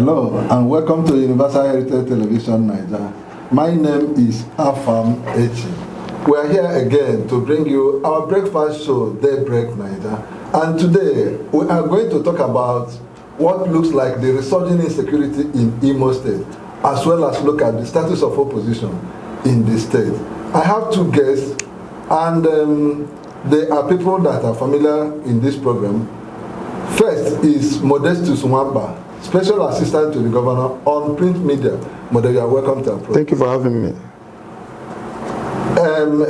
Hello and welcome to Universal Heritage Television Nigeria. My name is Afam Echi. We are here again to bring you our breakfast show, Daybreak Nigeria. And today we are going to talk about what looks like the resurging insecurity in Imo State, as well as look at the status of opposition in the state. I have two guests, and they are people that are familiar in this program. First is Modestus Nwankpa, Special Assistant to the Governor on print media. Model, you are welcome to our program. Thank you for having me.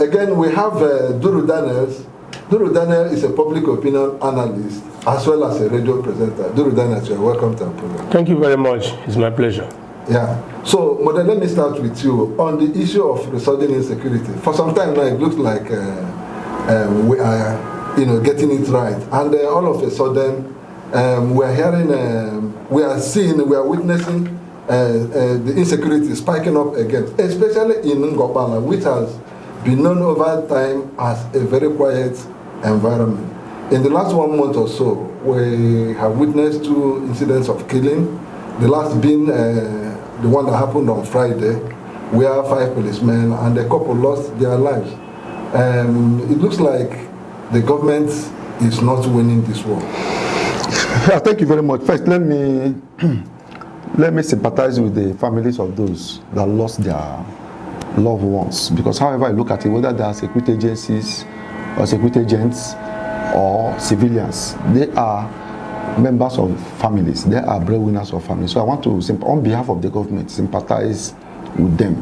Again, we have Duru Daniels. Duru Daniel is a public opinion analyst as well as a radio presenter. Duru Daniels, you are welcome to our program. Thank you very much. It's my pleasure. Yeah. So, Model, let me start with you on the issue of resurging insecurity. For some time now, it looks like we are, getting it right, and all of a sudden, we are hearing, we are witnessing the insecurity spiking up again, especially in Nwankpa, which has been known over time as a very quiet environment. In the last 1 month or so, we have witnessed 2 incidents of killing. The last being the one that happened on Friday, where 5 policemen and a couple lost their lives. It looks like the government is not winning this war. Yeah, thank you very much. First, let me sympathize with the families of those that lost their loved ones. Because however I look at it, whether they are security agencies or security agents or civilians, they are members of families. They are breadwinners of families. So I want to, on behalf of the government, sympathize with them.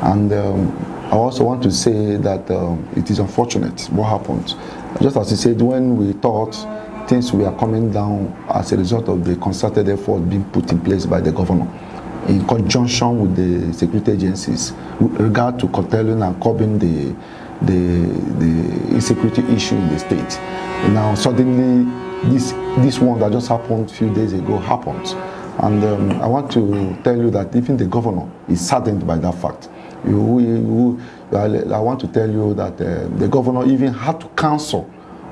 And I also want to say that it is unfortunate what happened. Just as you said, when we thought things were coming down as a result of the concerted effort being put in place by the governor in conjunction with the security agencies with regard to curtailing and curbing the insecurity issue in the state. Now suddenly this one that just happened a few days ago happened, and I want to tell you that even the governor is saddened by that fact. I want to tell you that the governor even had to cancel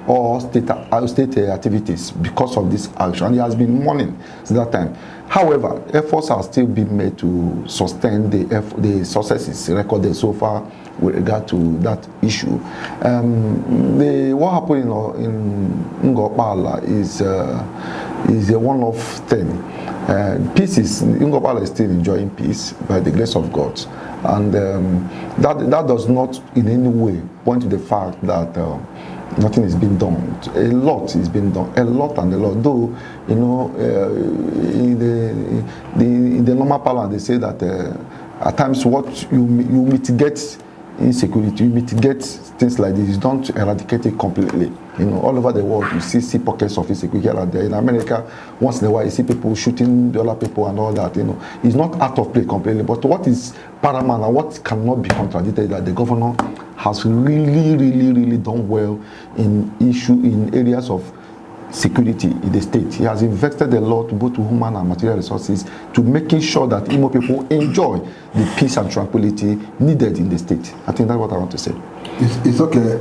all state activities because of this action. He has been mourning since that time. However, efforts are still being made to sustain the successes recorded so far with regard to that issue. What happened in Nwankpa is a one-off thing. Nwankpa is still enjoying peace by the grace of God. And that does not in any way point to the fact that nothing is being done. A lot is being done, a lot. Though, in the normal parlance, they say that at times what you mitigate insecurity, you mitigate things like this. You don't eradicate it completely. All over the world, you see pockets of insecurity here and there. In America, once in a while, you see people shooting the other people and all that. It's not out of play completely. But what is paramount and what cannot be contradicted is that the governor has really done well in areas of security in the state. He has invested a lot, both human and material resources, to making sure that Imo people enjoy the peace and tranquility needed in the state. I think that's what I want to say. It's okay.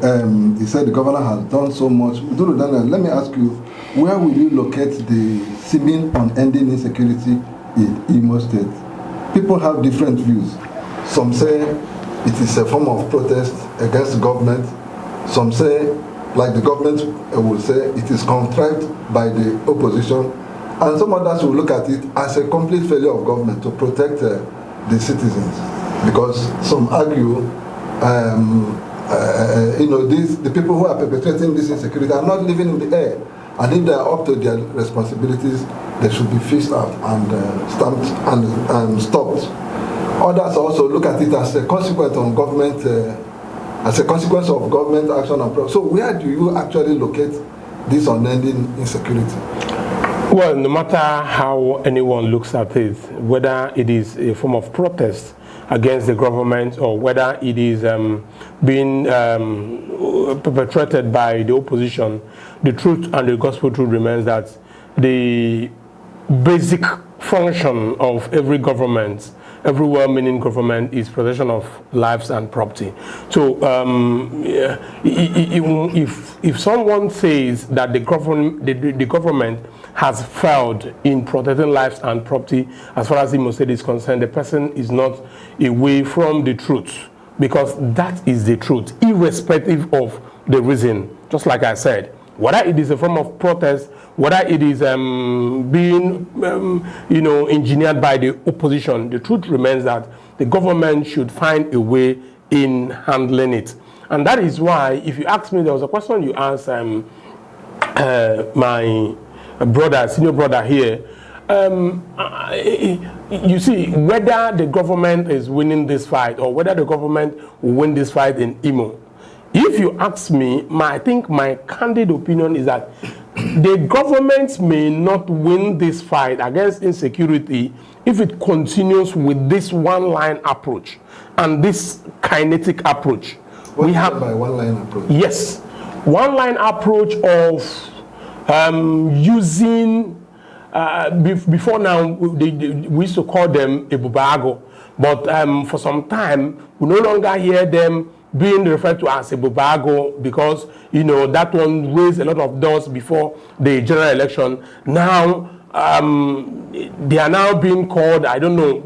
He said the governor has done so much. Duru Daniel, let me ask you, where will you locate the seeming unending insecurity in Imo State? People have different views. Some say it is a form of protest against the government. Some say, like the government will say, it is contrived by the opposition. And some others will look at it as a complete failure of government to protect the citizens. Because some argue, the people who are perpetrating this insecurity are not living in the air. And if they are up to their responsibilities, they should be fished out and stamped and stopped. Others also look at it as a consequence of government, action and so where do you actually locate this unending insecurity? Well, no matter how anyone looks at it, whether it is a form of protest against the government or whether it is being perpetrated by the opposition, the truth and the gospel truth remains that the basic function of every government, every well-meaning government, is protection of lives and property. So if someone says that the government has failed in protecting lives and property as far as Imo State is concerned, the person is not away from the truth, because that is the truth, irrespective of the reason. Just like I said, whether it is a form of protest, whether it is being engineered by the opposition, the truth remains that the government should find a way in handling it. And that is why, if you ask me, there was a question you asked my brother, senior brother here. You see, whether the government is winning this fight or whether the government will win this fight in Imo, if you ask me, I think my candid opinion is that the government may not win this fight against insecurity if it continues with this one-line approach and this kinetic approach. What we have by one-line approach? Yes, one-line approach of using. Before now, we used to call them Ebubago, but for some time we no longer hear them being referred to as Ebubago, because that one raised a lot of doors before the general election. Now they are now being called, I don't know,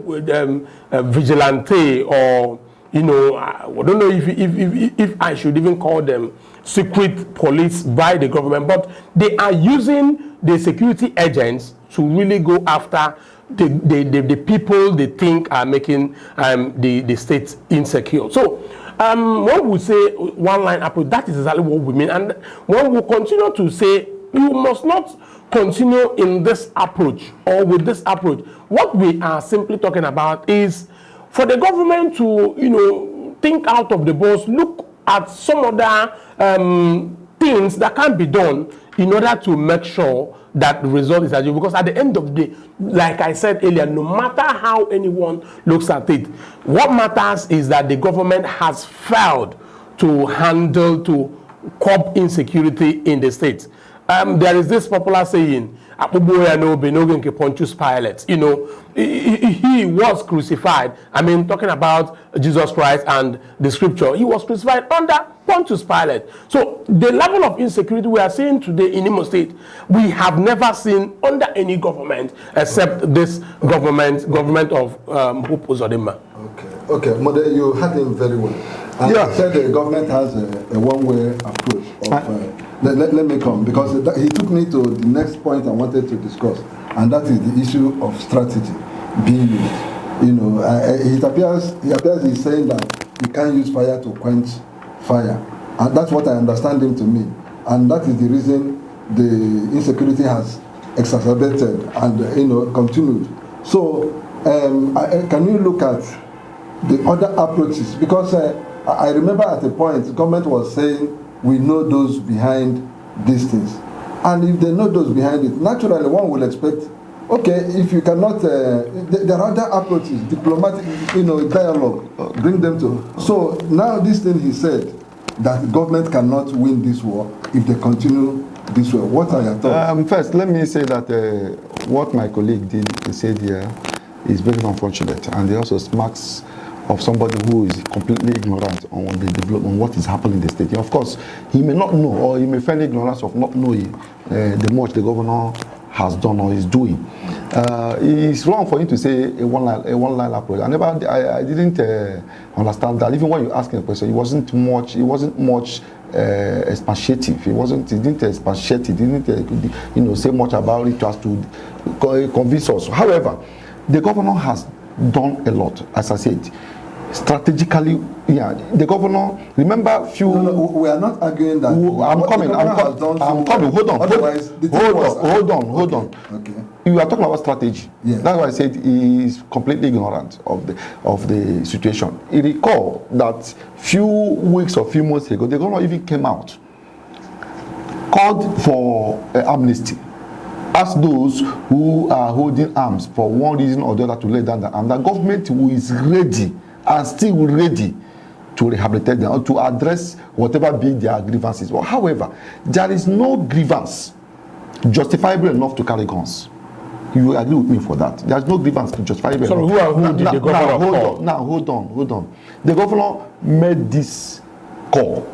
vigilante, or I don't know if I should even call them secret police by the government, but they are using the security agents to really go after the people they think are making the state insecure. So one would say one-line approach, that is exactly what we mean. And one will continue to say, you must not continue in this approach or with this approach. What we are simply talking about is for the government to, think out of the box, look at some other things that can be done in order to make sure that the result is achieved. Because at the end of the day, like I said earlier, no matter how anyone looks at it, what matters is that the government has failed to curb insecurity in the state. There is this popular saying, Pontius Pilate. He was crucified. I mean, talking about Jesus Christ and the scripture, he was crucified under Pontius Pilate. So the level of insecurity we are seeing today in Imo State, we have never seen under any government except this government of Hope Uzodinma. Okay, Mother, you had him very well. And you said the government has a one-way approach of. Let me come, because he took me to the next point I wanted to discuss, and that is the issue of strategy being used. It appears he's saying that you can't use fire to quench fire, and that's what I understand him to mean, and that is the reason the insecurity has exacerbated and continued. So can you look at the other approaches? Because I remember at a point the government was saying, we know those behind these things. And if they know those behind it, naturally one will expect, okay, if you cannot, there are other approaches, diplomatic, dialogue, bring them to. So now this thing he said, that the government cannot win this war if they continue this way. What are your thoughts? First, let me say that what my colleague said here is very unfortunate, and it also smacks of somebody who is completely ignorant on the development, on what is happening in the state. Of course, he may not know, or he may find ignorance of not knowing the much the governor has done or is doing. It's wrong for him to say a one-line approach. I didn't understand that. Even when you ask him a question, it wasn't much expatiative. He didn't expatiate. He didn't say much about it as to convince us. However, the governor has done a lot, as I said. Strategically, the governor, remember few... No, we are not arguing that. I'm coming. Hold on. Okay. You are talking about strategy. Yes. That's why I said he is completely ignorant of the situation. You recall that few weeks or few months ago, the governor even came out, called for amnesty, asked those who are holding arms for one reason or the other to lay down the arm. The government who is ready and still ready to rehabilitate them or to address whatever be their grievances. Well, however, there is no grievance justifiable enough to carry guns. You agree with me for that? There is no grievance justifiable enough. So who did the governor call? Now, hold on. The governor made this call,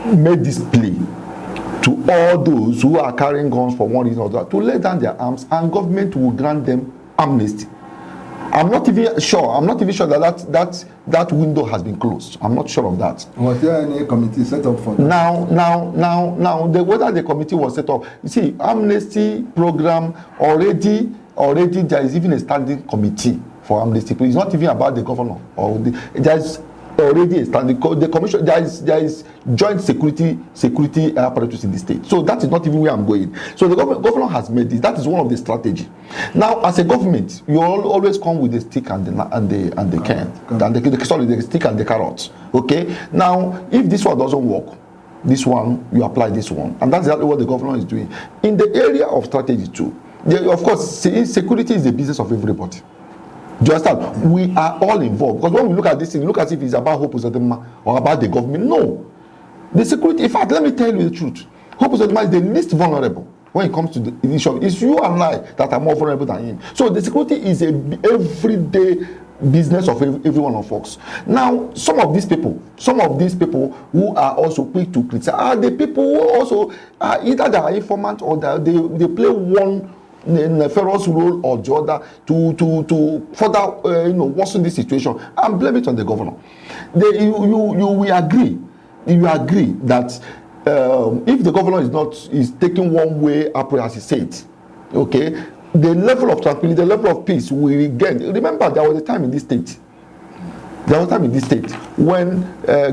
made this plea to all those who are carrying guns for one reason or another to lay down their arms, and government will grant them amnesty. I'm not even sure that that window has been closed. I'm not sure of that. Was there any committee set up for that? Now, whether the committee was set up, you see, amnesty program already there is even a standing committee for amnesty. It's not even about the governor or there's already a standing the commission. There is joint security apparatus in the state. So that is not even where I'm going. So the governor has made this. That is one of the strategy. Now, as a government, you always come with the stick and the stick and the carrot. Okay. Now, if this one doesn't work, this one you apply this one, and that's exactly what the governor is doing in the area of strategy too. Of course, security is the business of everybody. Do you understand? We are all involved. Because when we look at this thing, look as if it's about Hope Uzodinma or about the government. No. The security, in fact, let me tell you the truth. Hope Uzodinma is the least vulnerable when it comes to the issue. It's you and I that are more vulnerable than him. So the security is a everyday business of every one of us. Now, some of these people who are also quick to criticize are the people who also either they are informant or they play one nefarious role or the other to further worsen this situation and blame it on the governor. You agree that if the governor is taking one way approach, as he said, okay, the level of tranquility, the level of peace we regain. Remember, there was a time in this state. When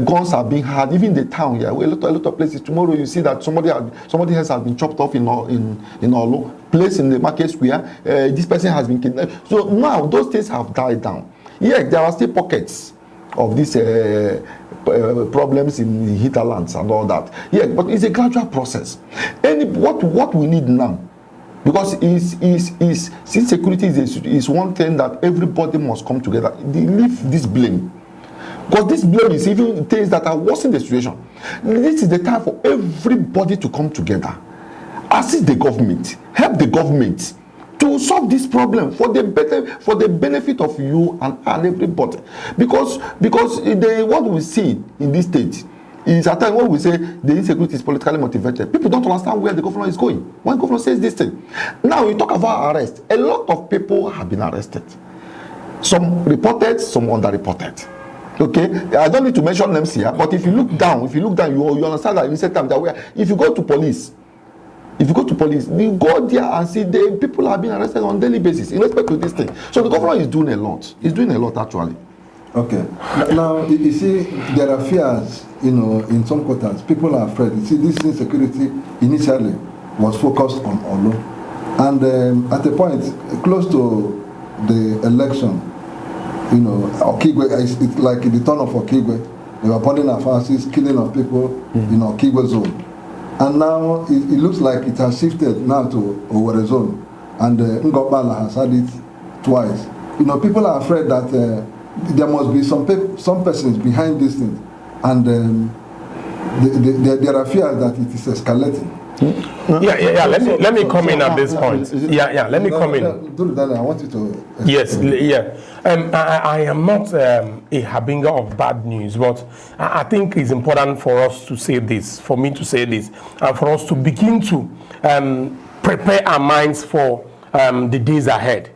guns are being had, even the town here, a lot of places. Tomorrow you see that somebody else has been chopped off in Olo, placed in the market square. This person has been kidnapped. So now those things have died down. Yes, there are still pockets of these problems in the hinterlands and all that. Yeah, but it's a gradual process. What we need now, because since security is one thing that everybody must come together, leave this blame. Because this blame is even things that are worsening the situation. This is the time for everybody to come together, assist the government, help the government to solve this problem for the benefit of you and everybody. Because what we see in this state is at times when we say the insecurity is politically motivated, people don't understand where the governor is going when the governor says this thing. Now we talk about arrest. A lot of people have been arrested. Some reported, some underreported. Okay, I don't need to mention names here, but if you look down, you understand that in certain time that if you go to police, you go there and see the people are being arrested on a daily basis in respect to this thing. So the governor is doing a lot. He's doing a lot actually. Okay. Now you see there are fears, in some quarters. People are afraid. You see, this insecurity initially was focused on Olo, and at a point close to the election, Okigwe, it's like the turn of Okigwe. They were burning our houses, killing of people in Okigwe zone. And now it looks like it has shifted now to Owerri zone. And Nwankpa has had it twice. People are afraid that there must be some persons behind this thing. And there are fears that it is escalating. Yeah. Let me come in at this point. Let me come in. I want you to. Yes, yeah. I am not a harbinger of bad news, but I think it's important for us to say this, for me to say this, and for us to begin to prepare our minds for the days ahead.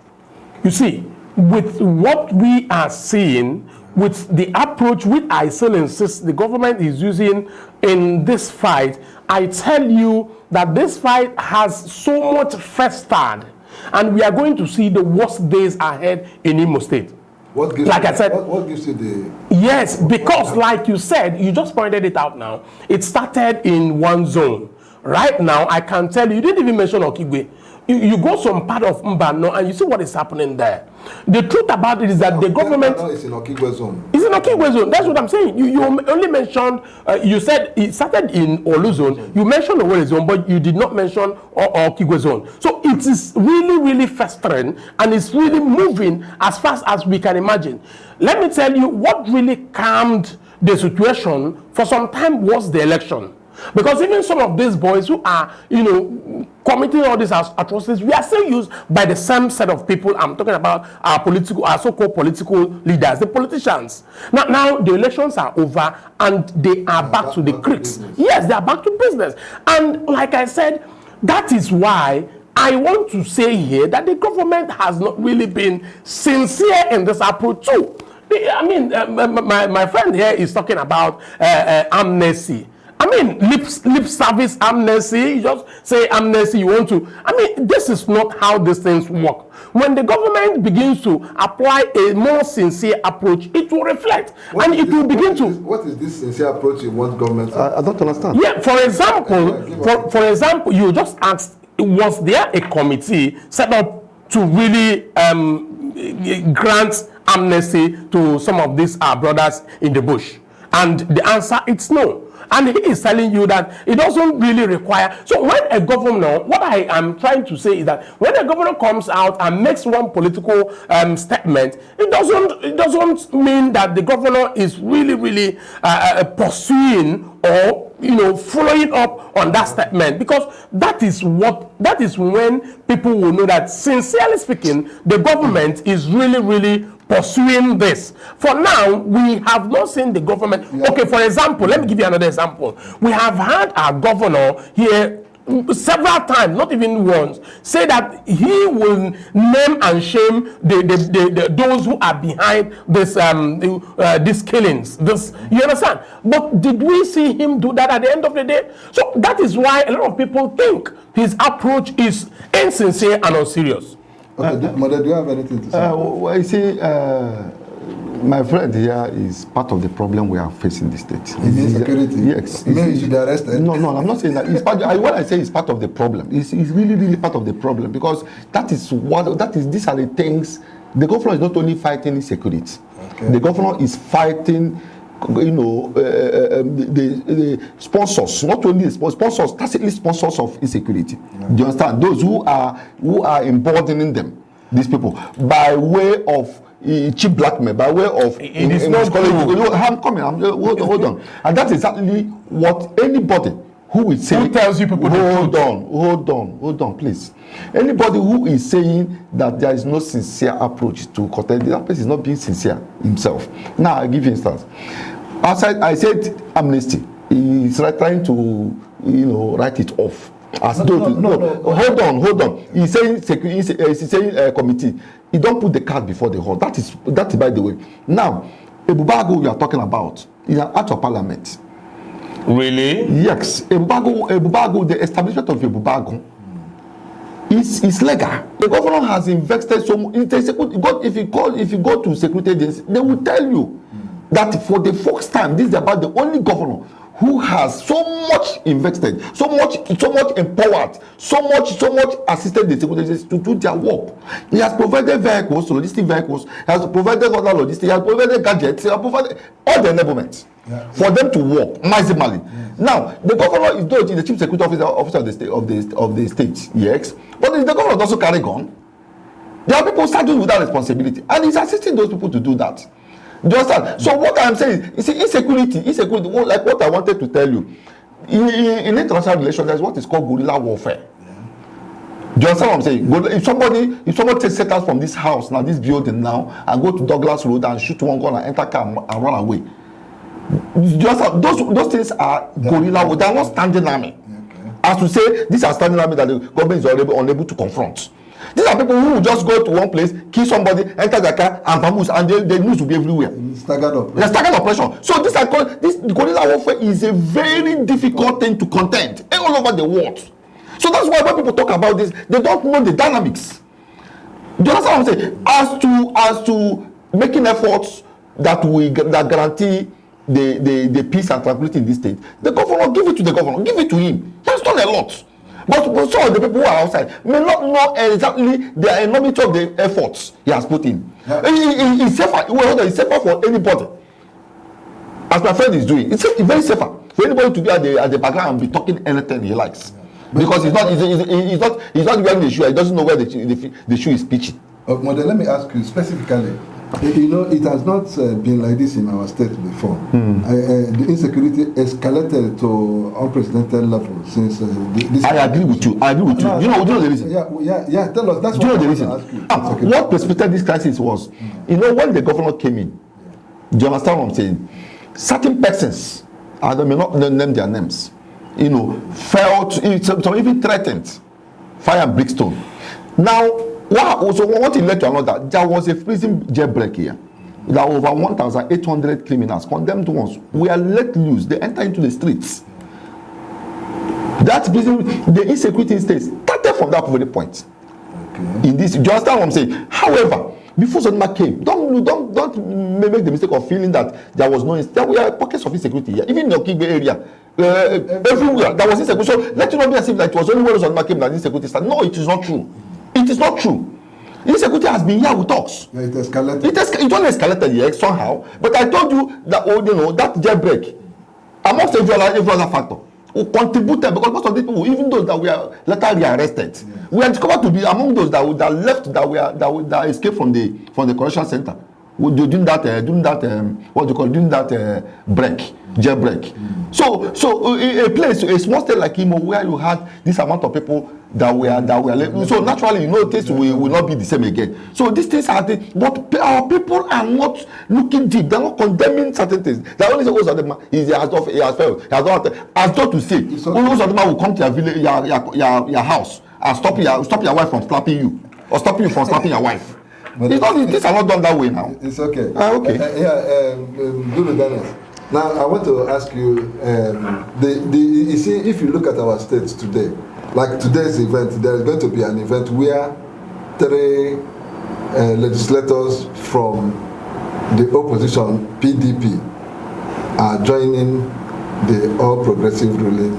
You see, with what we are seeing, with the approach which I still insist the government is using in this fight, I tell you that this fight has so much festered, and we are going to see the worst days ahead in Imo State. What gives you the... Yes, because like you said, you just pointed it out now, it started in one zone. Right now, I can tell you didn't even mention Okigwe. You go some part of Mbano and you see what is happening there. The truth about it is that the government is in Okigwe zone. It's in Okigwe zone. That's what I'm saying. You only mentioned, you said it started in Olu zone. You mentioned Owerri zone, but you did not mention Okigwe zone. So it is really, really festering and it's really moving as fast as we can imagine. Let me tell you what really calmed the situation for some time was the election. Because even some of these boys who are, committing all these atrocities, we are still used by the same set of people. I'm talking about our so-called political leaders, the politicians. Now the elections are over and they are back to the creeks. Yes, they are back to business. And like I said, that is why I want to say here that the government has not really been sincere in this approach too. I mean, my friend here is talking about amnesty. I mean, lip service amnesty. You just say amnesty, you want to. I mean, this is not how these things work. When the government begins to apply a more sincere approach, it will reflect. What and it will begin to... What is this sincere approach you want government to... I don't understand. Yeah, for example, you just asked, was there a committee set up to really grant amnesty to some of these brothers in the bush? And the answer is no. And he is telling you that it doesn't really require. So when a governor, what I am trying to say is that when a governor comes out and makes one political statement, it doesn't mean that the governor is really pursuing or following up on that statement, because that is when people will know that, sincerely speaking, the government is really pursuing this. For now, we have not seen the government. Okay, for example, let me give you another example. We have had our governor here several times, not even once, say that he will name and shame those who are behind this these killings. You understand? But did we see him do that at the end of the day? So that is why a lot of people think his approach is insincere and unserious. Okay, Mother, do you have anything to say? Well, you see, my friend here is part of the problem we are facing in the state. Insecurity? Yes. Maybe he should be arrested? No, I'm not saying that. When I say it's part of the problem, it's really part of the problem, because these are the things. The governor is not only fighting insecurity. Okay. The governor is fighting, the sponsors, not only sponsors, tacitly sponsors of insecurity. Yeah. Do you understand? Those who are emboldening them, these people, by way of cheap blackmail, by way of I'm coming. Hold on. And that's exactly what anybody who is saying. Who tells you people? Hold on, please. Anybody who is saying that there is no sincere approach to content, that person is not being sincere himself. Now, I'll give you an instance. I said amnesty. He's trying to, write it off. Hold on. He's saying committee. He don't put the cart before the horse. That is by the way. Now, Ebubago we are talking about is an act of parliament. Really? Yes. Ebubago, the establishment of Ebubago is legal. The governor has invested so much. If you go to security agencies, they will tell you that for the first time, this is about the only governor who has so much invested, so much empowered, so much assisted the security agencies to do their work. He has provided vehicles, logistic vehicles, he has provided other logistics, he has provided gadgets, he has provided all the enablement for them to work maximally. Yes. Now, the governor is the chief security officer of the state, yes, but the governor does also carry gun. There are people saddled with that responsibility, and he's assisting those people to do that. Do you understand? So what I'm saying is insecurity, like what I wanted to tell you. In international relations, there's what is called guerrilla warfare. Do you understand what I'm saying? If somebody takes set out from this house now, this building now, and go to Douglas Road and shoot one gun and enter car and run away. Do you understand? Those things are guerrilla warfare. They are not standing army. Okay. As to say, these are standing army that the government is unable to confront. These are people who will just go to one place, kill somebody, enter their car, and vamoose, and the news will be everywhere. Staggered operation. So this guerrilla warfare is a very difficult thing to contend all over the world. So that's why when people talk about this, they don't know the dynamics. Do you understand what I'm saying? As to making efforts that guarantee the peace and tranquility in this state, the governor, give it to the governor, give it to him. He has done a lot. But some of the people who are outside may not know exactly the enormity of the efforts he has put in. Yeah. It's safer. It's safer for anybody. As my friend is doing, it's very safer for anybody to be at the background and be talking anything he likes. Yeah. Because he's not wearing the shoe. He doesn't know where the shoe is pitching. Mother, let me ask you specifically. You know, it has not been like this in our state before. The insecurity escalated to unprecedented level since this. I agree with you. I agree with you. No, you know the reason? Yeah. Tell us. That's Do you know what the I reason? want to ask you. What precipitated this crisis was, you know, when the governor came in, do you understand what I'm saying? Certain persons, I may not name their names, you know, felt, even threatened, fire and brimstone. Now, what led to another, there was a prison jailbreak here. There are over 1,800 criminals, condemned ones, were let loose. They enter into the streets. That prison, the insecurity in states started from that very point. Okay. In this, do you understand what I'm saying? However, before Uzodinma came, don't make the mistake of feeling that there was no, there were pockets of insecurity here, even in the Okigbe area. Everywhere there was insecurity. So let you not be as if it was only when Uzodinma came that insecurity started. No, it is not true. It is not true. Insecurity has been here with us. Yeah, it escalated. It only escalated here somehow. But I told you that, you know, that jailbreak, amongst every other factor, contributed, because most of the people, even those that were later arrested, we are discovered to be among those that left, that escaped from the correctional center during that break, jailbreak. So a place, a small state like Imo, where you had this amount of people that were left, so naturally, you know, things will not be the same again. So these things are the, but our people are not looking deep. They're not condemning certain things. They only say Uzodinma is he has failed. He has not, as though to say, Uzodinma will come to your village, your house, and stop your wife from slapping you, or stop you from slapping your wife. But things are not done that way now. It's okay. Okay. Good Dennis. Now I want to ask you, you see, if you look at our states today, like today's event, there is going to be an event where 3 legislators from the opposition, PDP, are joining the All Progressive Ruling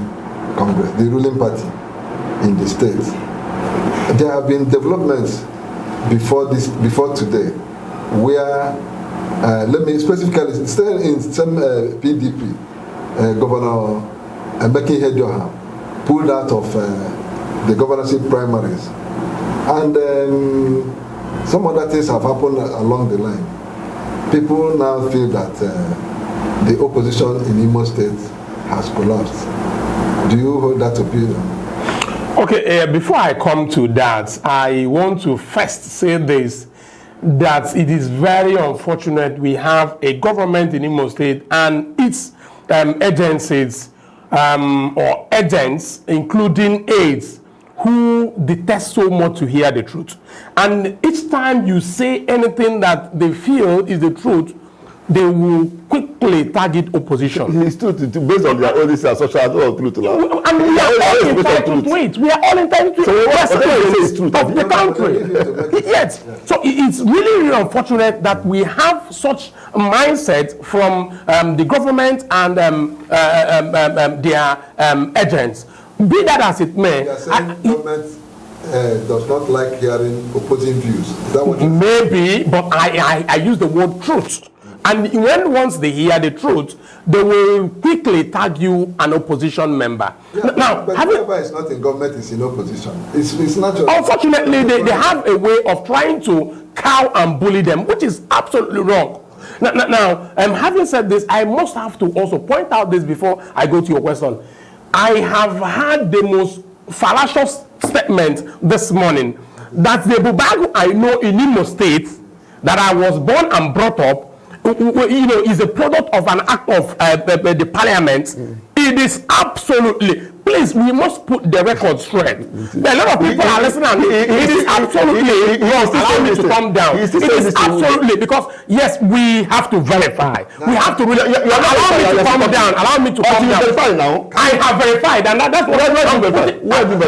Congress, the ruling party in the state. There have been developments before today, where let me specifically still in some PDP, Governor Mbeki Hedjoha pulled out of the governorship primaries, and some other things have happened along the line. People now feel that the opposition in Imo State has collapsed. Do you hold that opinion? Okay, before I come to that, I want to first say this, that it is very unfortunate we have a government in Imo State and its agencies or agents, including aides, who detest so much to hear the truth. And each time you say anything that they feel is the truth, they will quickly target opposition. It's true, based on their own social truth. And we are all entitled to it. We are all entitled to it of the country. Yes. So it's really, really unfortunate that we have such a mindset from the government and their agents. Be that as it may. You are saying government does not like hearing opposing views. Is that what maybe, but I use the word truth. And once they hear the truth, they will quickly tag you an opposition member. Yeah, now, but whoever is not in government is in opposition. It's natural. Unfortunately, they have a way of trying to cow and bully them, which is absolutely wrong. Now, having said this, I must have to also point out this before I go to your question. I have had the most fallacious statement this morning that the Bubagu I know in Imo State, that I was born and brought up, you know, is a product of an act of the parliament. It is absolutely, please, we must put the record straight. A lot of people are listening, and it is absolutely wrong. Allow me to calm down. It is absolutely, because yes, we have to verify. We have to really, allow me to calm down. Allow me to calm down. Now. I have verified, and that's what I'm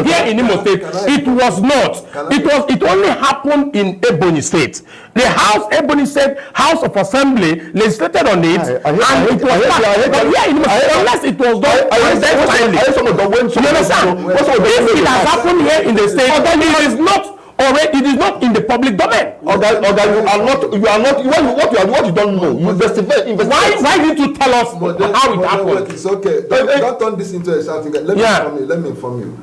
here in Imo State. It was not. It only happened in Ebonyi State. The House, Ebonyi State House of Assembly legislated on it, and it was unless it was done. You understand? If it has happened here in the state, it is not already. It is not in the public domain. What you don't know. You investigate. Why didn't you tell us how it happened? It's okay. Don't turn this into a shouting. Let me inform you.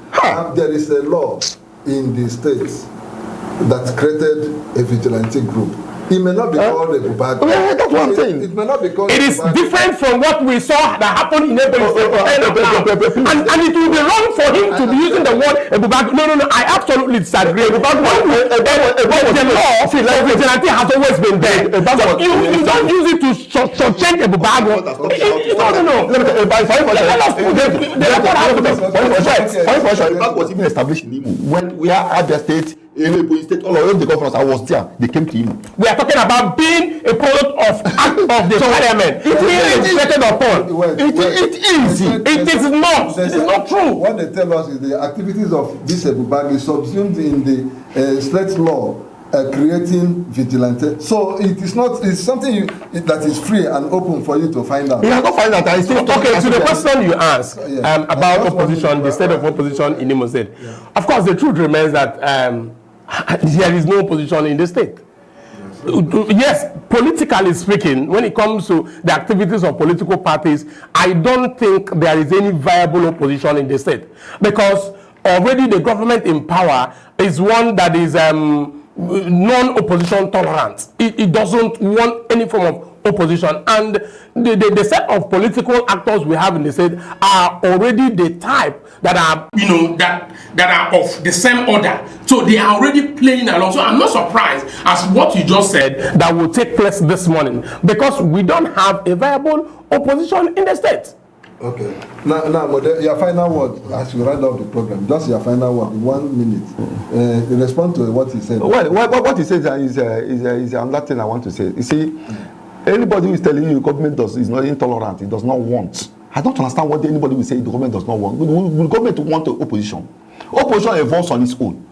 There is a law in the states that created a vigilante group It may not be called a Bubag. Yeah, that's what I'm saying. It may not be called. It is different from what we saw that happened in Ebonyi State. And it will be wrong for him to be using the word Ebubag. No, I absolutely disagree. The law of vigilante has always been there. So you don't use it to change Ebubag. No. Ebubag was even established in Imo. When we are Abia State, Ebonyi State, all of the governors, I was there. They came to Imo. We are talking about being a product of act of the parliament. It is legislated upon. It is. It is not. It is not true. What they tell us is the activities of this Ebubag is subsumed in the state law creating vigilante. So it is not. It's something that is free and open for you to find out. You have to find out. I still okay. To the question you asked about opposition, the state of opposition in Imo State. Yeah. Of course, the truth remains that there is no opposition in the state. Yes, politically speaking, when it comes to the activities of political parties, I don't think there is any viable opposition in the state, because already the government in power is one that is non-opposition tolerant. It doesn't want any form of opposition, and the set of political actors we have in the state are already the type that are, that are of the same order. So they are already playing along. So I'm not surprised as what you just said that will take place this morning, because we don't have a viable opposition in the state. Okay. Now, your final word as we round up the program. Just your final word in 1 minute. Respond to what he said. Well, what he said is another thing I want to say. You see, anybody who is telling you government is not intolerant, it does not want. I don't understand what anybody will say the government does not want. Will government want the opposition? Opposition evolves on its own.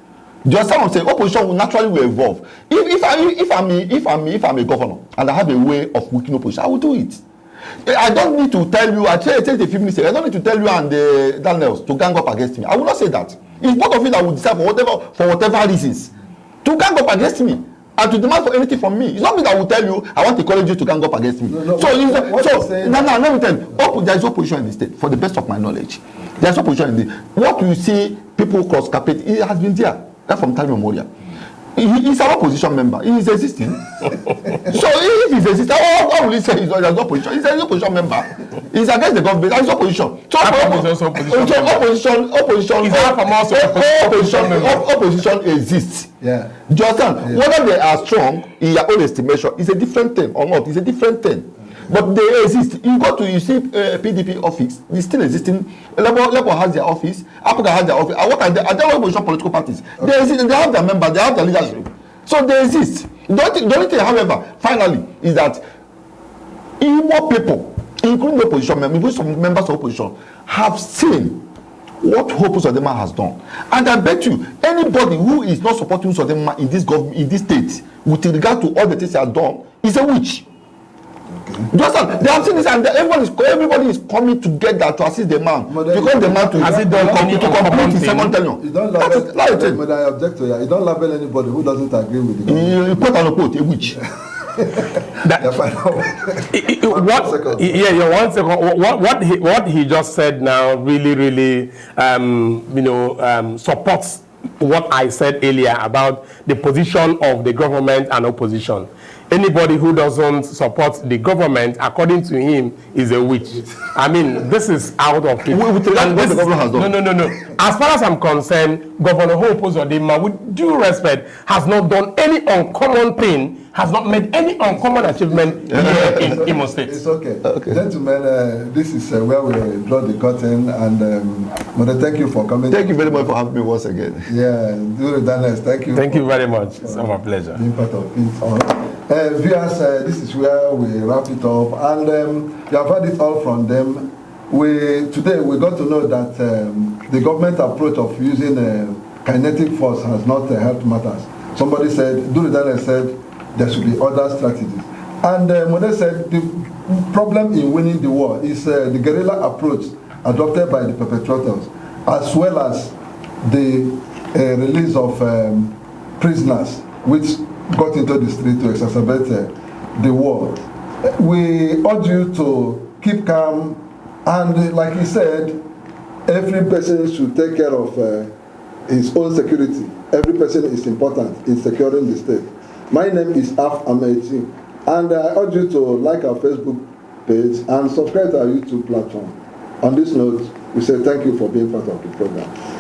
Just someone say opposition will naturally evolve. If I'm a governor and I have a way of working opposition, I will do it. I don't need to tell you. I said a few minutes ago. I don't need to tell you and Daniels to gang up against me. I will not say that. It's both of you that will decide for whatever reasons to gang up against me and to demand for anything from me. It's not me that will tell you I want to encourage you to gang up against me. Let me tell you. There is opposition in the state, for the best of my knowledge. There is opposition in the. What you see people cross carpet, it has been there. That's from time memorial. He's an opposition member. He is existing. So if he's existing, how will he say he's not opposition? He's an opposition member. He's against the government. He's opposition. So opposition exists. Yeah. Do you understand? Yeah. Whether they are strong in your own estimation is a different thing or not. It's a different thing. But they exist. You see PDP office, it's still existing. Labour has their office, Africa has their office. What are they opposition political parties? Okay. They exist, they have their members, they have their leadership. So they exist. The only thing, however, finally, is that more people, including the opposition members, including some members of opposition, have seen what Uzodinma has done. And I bet you, anybody who is not supporting Uzodinma in this government, in this state, with regard to all the things he has done, is a witch. Just they have seen this, and everybody is coming together to assist the man. Because the man has it done to complete his second tenure. You don't label, but I object to you. You don't label anybody who doesn't agree with the government. You quote unquote a witch. What he just said now really supports what I said earlier about the position of the government and opposition. Anybody who doesn't support the government, according to him, is a witch. I mean, this is out of it. What the government has done. No. As far as I'm concerned, Governor Uzodinma, with due respect, has not done any uncommon thing, has not made any uncommon achievement here in Imo State. It's okay. Gentlemen, this is where we draw the curtain, and Mother, thank you for coming. Thank you very much for having me once again. Yeah, Daniel, thank you. Thank you very much. It's our pleasure. Being part of it. Viewers, this is where we wrap it up, and you have heard it all from them. Today we got to know that the government approach of using kinetic force has not helped matters. Somebody said, Daniel said, there should be other strategies. And Mode said the problem in winning the war is the guerrilla approach adopted by the perpetrators, as well as the release of prisoners, which got into the street to exacerbate the war. We urge you to keep calm, and like he said, every person should take care of his own security. Every person is important in securing the state. My name is Af Ameti, and I urge you to like our Facebook page and subscribe to our YouTube platform. On this note, we say thank you for being part of the program.